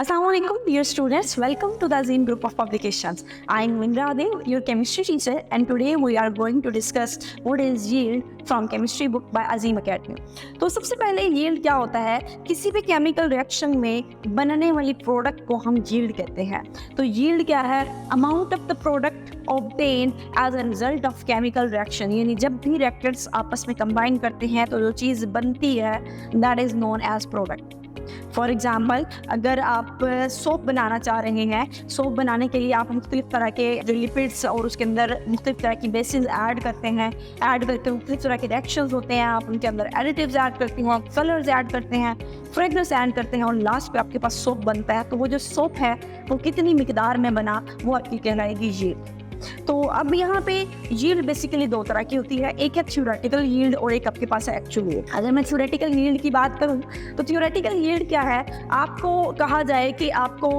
Assalamualaikum dear students, welcome to the Azim group of publications. I am Mindra Dev, your chemistry teacher, and today we are going to discuss what is yield from chemistry book by Azim Academy. तो सबसे पहले yield क्या होता है? किसी भी chemical reaction में बनने वाली प्रोडक्ट को हम yield कहते हैं. तो yield क्या है? Amount of the product obtained as a result of chemical reaction, यानी जब भी रिएक्टर्स आपस में कंबाइन करते हैं तो जो चीज़ बनती है that is known as product. For example, अगर आप सोप बनाना चाह रहे हैं, सोप बनाने के लिए आप मुख्तलिफ तरह के जो लिपिड्स और उसके अंदर मुख्तलिफ तरह की बेसिस ऐड करते हैं, ऐड करके मुख्तलिफ तरह के रिएक्शंस होते हैं, आप उनके अंदर एडिटिव्स ऐड करते हैं, कलर्स ऐड करते हैं, फ्रेगनेंस ऐड करते हैं और लास्ट पे आपके पास सोप बनता है. तो वो जो सोप है वो कितनी मिकदार में बना वो आपकी कहलाएगी यील्ड. तो अब यहाँ पे यील्ड बेसिकली दो तरह की होती है, एक है थ्योरेटिकल यील्ड और एक आपके पास है एक्चुअल यील्ड. अगर मैं थ्योरेटिकल यील्ड की बात करूँ तो थ्योरेटिकल यील्ड क्या है? आपको कहा जाए कि आपको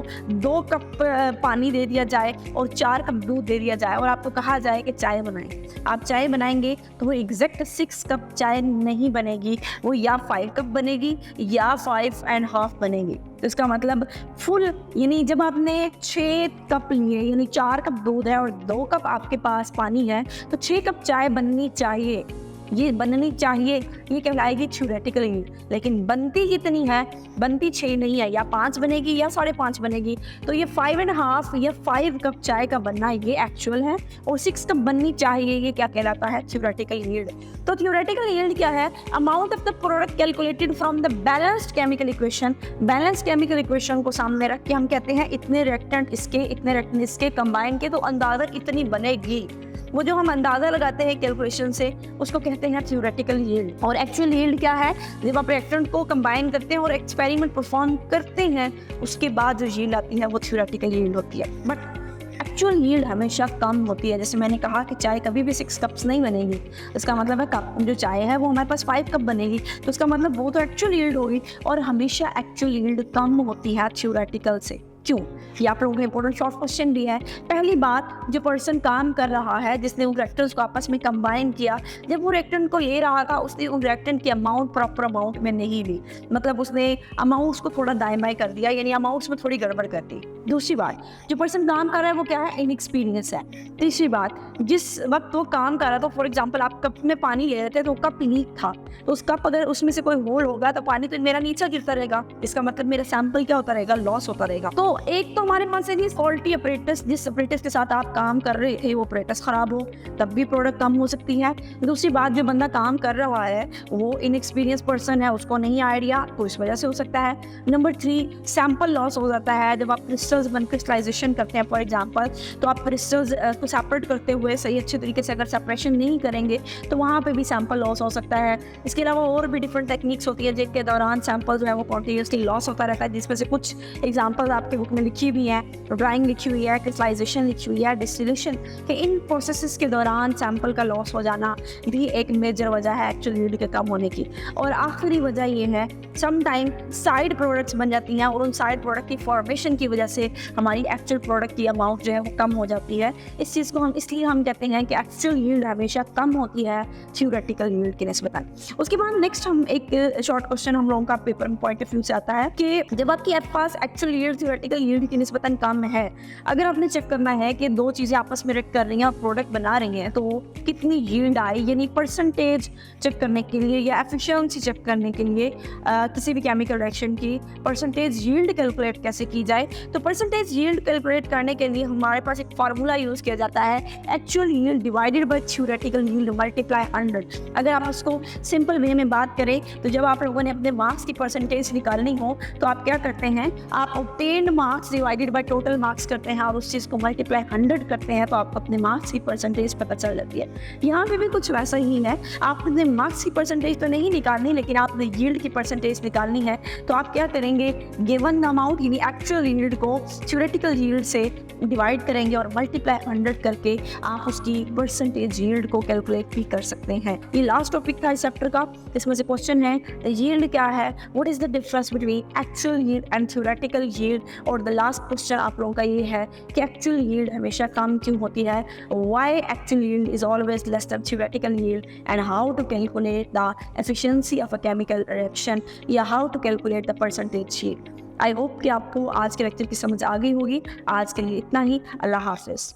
2 कप पानी दे दिया जाए और 4 कप दूध दे दिया जाए और आपको कहा जाए कि चाय बनाएं. आप चाय बनाएंगे तो वो एग्जैक्ट 6 कप चाय नहीं बनेगी, वो या 5 कप बनेगी या 5.5 बनेगी. तो इसका मतलब फुल, यानी जब आपने 6 कप लिए, यानी 4 कप दूध है और 2 कप आपके पास पानी है, तो 6 कप चाय बननी चाहिए, ये बननी चाहिए, ये कहलाएगी थ्योरेटिकल यील्ड. लेकिन बनती कितनी है? बनती 6 नहीं है, या 5 बनेगी या 5.5 बनेगी. तो ये 5.5 या 5 कप चाय का बनना ये एक्चुअल है और 6 कप बननी चाहिए, ये क्या कहलाता है? Theoretical yield. तो थ्योरेटिकल यील्ड क्या है? Amount of the product calculated from the balanced chemical equation. Balanced chemical equation को सामने रख के हम कहते हैं इतने रिएक्टेंट इसके, इतने रिएक्टेंट इसके कंबाइन के तो अंदाज़ा इतनी बनेगी. वो जो हम अंदाज़ा लगाते हैं कैलकुलेशन से उसको कहते हैं थ्योरेटिकल यील्ड. और एक्चुअल यील्ड क्या है? जब आप रिएक्टेंट को कंबाइन करते हैं और एक्सपेरिमेंट परफॉर्म करते हैं उसके बाद जो यील्ड आती है वो थ्योरेटिकल यील्ड होती है. बट एक्चुअल यील्ड हमेशा कम होती है. जैसे मैंने कहा कि चाय कभी भी 6 कप्स नहीं बनेगी, इसका मतलब है कप जो चाय है वो हमारे पास 5 कप बनेगी, तो इसका मतलब वो तो एक्चुअल यील्ड होगी. और हमेशा एक्चुअल यील्ड कम होती है थ्योरेटिकल से. क्यों? ये आप लोगों को इंपॉर्टेंट शॉर्ट क्वेश्चन भी है. पहली बात, जो पर्सन काम कर रहा है, जिसने उन रिएक्टेंट्स को आपस में कंबाइन किया, जब वो रिएक्टेंट को ले रहा था उसने उन रिएक्टेंट की अमाउंट प्रॉपर अमाउंट में नहीं ली, मतलब उसने अमाउंट्स को थोड़ा दाएं बाएं कर दिया, यानी अमाउंट्स में थोड़ी गड़बड़ कर दी. दूसरी बात, जो पर्सन काम कर रहा है वो क्या है? इनएक्सपीरियंस है. तीसरी बात, जिस वक्त वो काम कर रहा था, फॉर एग्जाम्पल आप कप में पानी ले रहे थे तो कप लीक था, तो उस कप अगर उसमें से कोई होल होगा तो पानी तो मेरा नीचे गिरता रहेगा, इसका मतलब मेरा सैंपल क्या होता रहेगा? लॉस होता रहेगा. तो एक तो हमारे पास है फॉल्टी अपरेटस, जिस अपरेटस के साथ आप काम कर रहे थे वो अपरेटस खराब हो तब भी प्रोडक्ट कम हो सकती है. दूसरी बात, जो बंदा काम कर रहा है वो इनएक्सपीरियंस पर्सन है, उसको नहीं आइडिया, तो इस वजह से हो सकता है. नंबर 3, सैंपल लॉस हो जाता है. जब आप क्रिस्टल्स बन क्रिस्टलाइजेशन करते हैं फॉर एग्जांपल, तो आप क्रिस्टल्स को सेपरेट करते हुए सही अच्छे तरीके से अगर सेपरेशन नहीं करेंगे तो वहाँ पे भी सैंपल लॉस हो सकता है. इसके अलावा और भी डिफरेंट टेक्निक्स होती है जिनके दौरान सैंपल जो है वो कॉन्टिन्यूसली लॉस होता रहता है, जिसमें से कुछ एग्जाम्पल आपके बुक में लिखी भी हैं, ड्राइंग लिखी हुई है, क्रिस्टलाइजेशन लिखी हुई है, डिस्टिलेशन के. इन प्रोसेसेस के दौरान सैंपल का लॉस हो जाना भी एक मेजर वजह है एक्चुअल यील्ड के कम होने की. और आखिरी वजह ये है, समटाइम साइड प्रोडक्ट्स बन जाती हैं और उन साइड प्रोडक्ट की फॉर्मेशन की वजह से हमारी एक्चुअल प्रोडक्ट की अमाउंट जो है वो कम हो जाती है. इस चीज़ को हम इसलिए हम कहते हैं कि एक्चुअल यील्ड हमेशा कम होती है थ्योरेटिकल यील्ड की निस्बतन. उसके बाद नेक्स्ट हम एक शॉर्ट क्वेश्चन हम लोगों का पेपर में पॉइंट ऑफ व्यू से आता है कि जब आपके पास एक्चुअल यील्ड थ्योरेटिकल यील्ड की निस्बतन कम है, अगर आपने चेक करना है कि 2 चीज़ें आपस में रिएक्ट कर रही हैं और प्रोडक्ट बना रही हैं तो कितनी यील्ड आई, यानी परसेंटेज चेक करने के लिए या एफिशिएंसी चेक करने के लिए किसी भी केमिकल रिएक्शन की परसेंटेज यील्ड कैलकुलेट कैसे की जाए. तो परसेंटेज यील्ड कैलकुलेट करने के लिए हमारे पास एक फार्मूला यूज़ किया जाता है, actual yield divided by theoretical yield multiply 100. अगर आप उसको सिंपल वे में बात करें तो जब आप लोगों ने अपने मार्क्स की परसेंटेज निकालनी हो तो आप क्या करते हैं? आप obtained marks divided by total marks करते हैं और उस चीज़ को मल्टीप्लाई 100 करते हैं तो आपको अपने मार्क्स की परसेंटेज पता चल जाती है. यहाँ पे भी कुछ वैसा ही है, आपने मार्क्स की परसेंटेज तो नहीं निकालनी लेकिन आपने यील्ड की परसेंटेज निकालनी है. तो आप क्या करेंगे? गिवन अमाउंट यानी एक्चुअल यील्ड को थ्योरेटिकल यील्ड से डिवाइड करेंगे और मल्टीप्लाई 100 करके आप उसकी परसेंटेज यील्ड को कैलकुलेट भी कर सकते हैं. ये लास्ट टॉपिक था इस चैप्टर का. इसमें से क्वेश्चन है यील्ड क्या है, what is the difference between actual yield and theoretical yield. और द लास्ट क्वेश्चन आप लोगों का ये है कि एक्चुअल यील्ड हमेशा कम क्यों होती है, why actual yield is always less than theoretical yield, and how to calculate the efficiency of a chemical reaction या how to calculate the percentage yield. I hope कि आपको आज के लेक्चर की समझ आ गई होगी। आज के लिए इतना ही। अल्लाह हाफिज़।